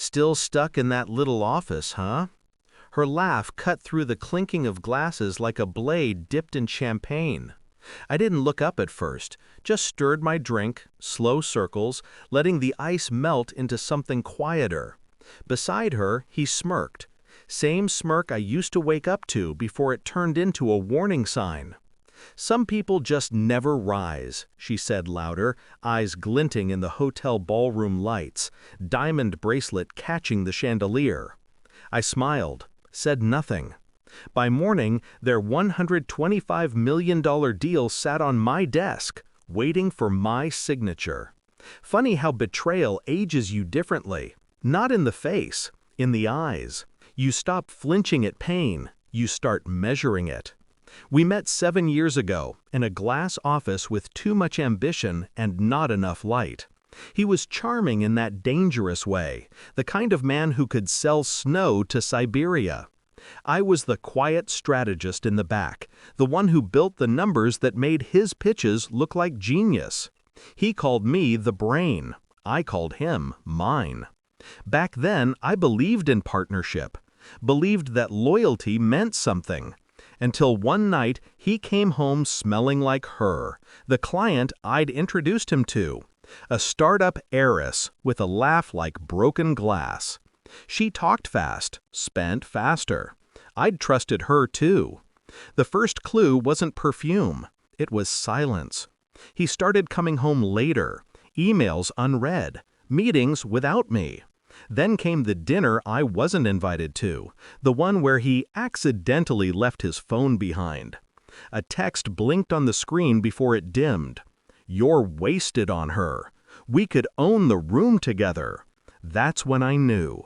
Still stuck in that little office, huh? Her laugh cut through the clinking of glasses like a blade dipped in champagne. I didn't look up at first, just stirred my drink, slow circles, letting the ice melt into something quieter. Beside her, he smirked. Same smirk I used to wake up to before it turned into a warning sign. "Some people just never rise," she said louder, eyes glinting in the hotel ballroom lights, diamond bracelet catching the chandelier. I smiled, said nothing. By morning, their $125 million deal sat on my desk, waiting for my signature. Funny how betrayal ages you differently. Not in the face, in the eyes. You stop flinching at pain, you start measuring it. We met 7 years ago, in a glass office with too much ambition and not enough light. He was charming in that dangerous way, the kind of man who could sell snow to Siberia. I was the quiet strategist in the back, the one who built the numbers that made his pitches look like genius. He called me the brain. I called him mine. Back then, I believed in partnership, believed that loyalty meant something. Until one night, he came home smelling like her, the client I'd introduced him to. A startup heiress with a laugh like broken glass. She talked fast, spent faster. I'd trusted her too. The first clue wasn't perfume, it was silence. He started coming home later, emails unread, meetings without me. Then came the dinner I wasn't invited to, the one where he accidentally left his phone behind. A text blinked on the screen before it dimmed. "You're wasted on her. We could own the room together." That's when I knew.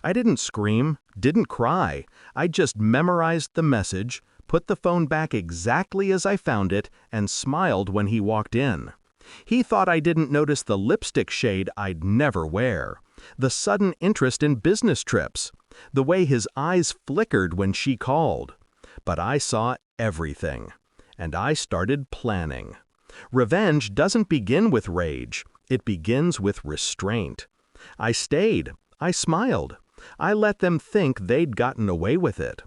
I didn't scream, didn't cry. I just memorized the message, put the phone back exactly as I found it, and smiled when he walked in. He thought I didn't notice the lipstick shade I'd never wear, the sudden interest in business trips, the way his eyes flickered when she called. But I saw everything, and I started planning. Revenge doesn't begin with rage, it begins with restraint. I stayed, I smiled, I let them think they'd gotten away with it.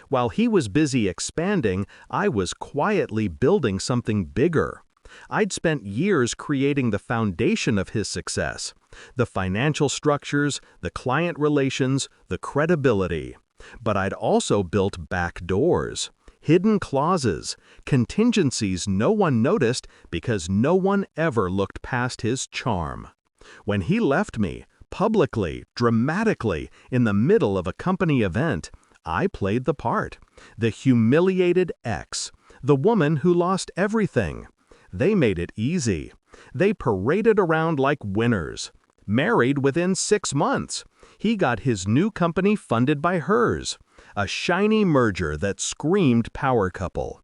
While he was busy expanding, I was quietly building something bigger. I'd spent years creating the foundation of his success, the financial structures, the client relations, the credibility. But I'd also built back doors, hidden clauses, contingencies no one noticed because no one ever looked past his charm. When he left me, publicly, dramatically, in the middle of a company event, I played the part, the humiliated ex, the woman who lost everything. They made it easy. They paraded around like winners. Married within 6 months. He got his new company funded by hers. A shiny merger that screamed power couple.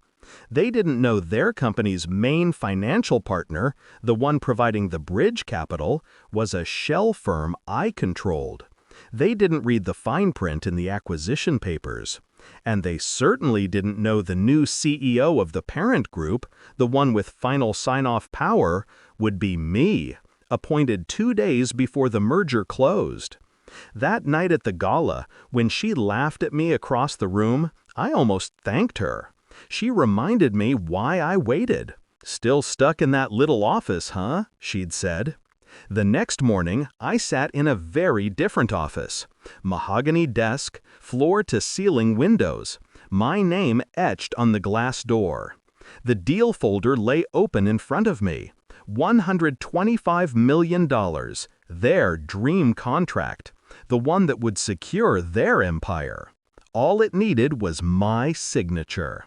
They didn't know their company's main financial partner, the one providing the bridge capital, was a shell firm I controlled. They didn't read the fine print in the acquisition papers. And they certainly didn't know the new CEO of the parent group, the one with final sign-off power, would be me, appointed 2 days before the merger closed. That night at the gala, when she laughed at me across the room, I almost thanked her. She reminded me why I waited. "Still stuck in that little office, huh?" she'd said. The next morning, I sat in a very different office. Mahogany desk, floor-to-ceiling windows. My name etched on the glass door. The deal folder lay open in front of me. $125 million, their dream contract, the one that would secure their empire. All it needed was my signature.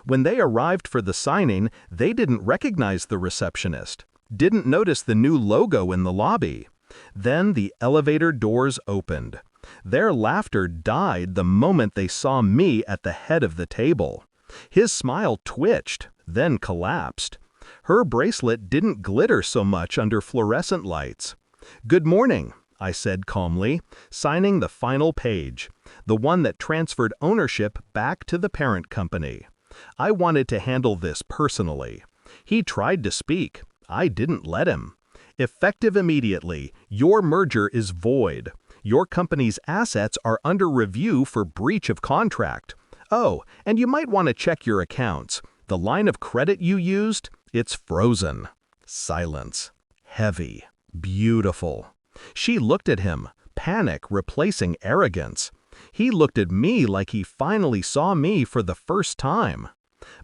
When they arrived for the signing, they didn't recognize the receptionist. Didn't notice the new logo in the lobby. Then the elevator doors opened. Their laughter died the moment they saw me at the head of the table. His smile twitched, then collapsed. Her bracelet didn't glitter so much under fluorescent lights. "Good morning," I said calmly, signing the final page, the one that transferred ownership back to the parent company. I wanted to handle this personally. He tried to speak. I didn't let him. "Effective immediately, your merger is void. Your company's assets are under review for breach of contract. Oh, and you might want to check your accounts. The line of credit you used, it's frozen. Silence. Heavy. Beautiful. She looked at him, panic replacing arrogance. He looked at me like he finally saw me for the first time.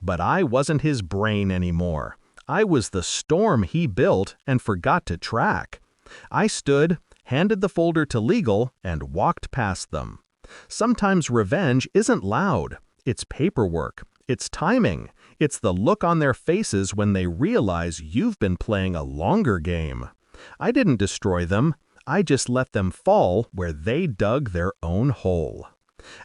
But I wasn't his brain anymore. I was the storm he built and forgot to track. I stood, handed the folder to legal, and walked past them. Sometimes revenge isn't loud. It's paperwork. It's timing. It's the look on their faces when they realize you've been playing a longer game. I didn't destroy them. I just let them fall where they dug their own hole.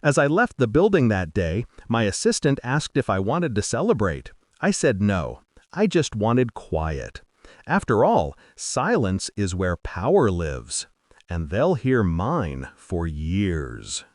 As I left the building that day, my assistant asked if I wanted to celebrate. I said no. I just wanted quiet. After all, silence is where power lives. And they'll hear mine for years.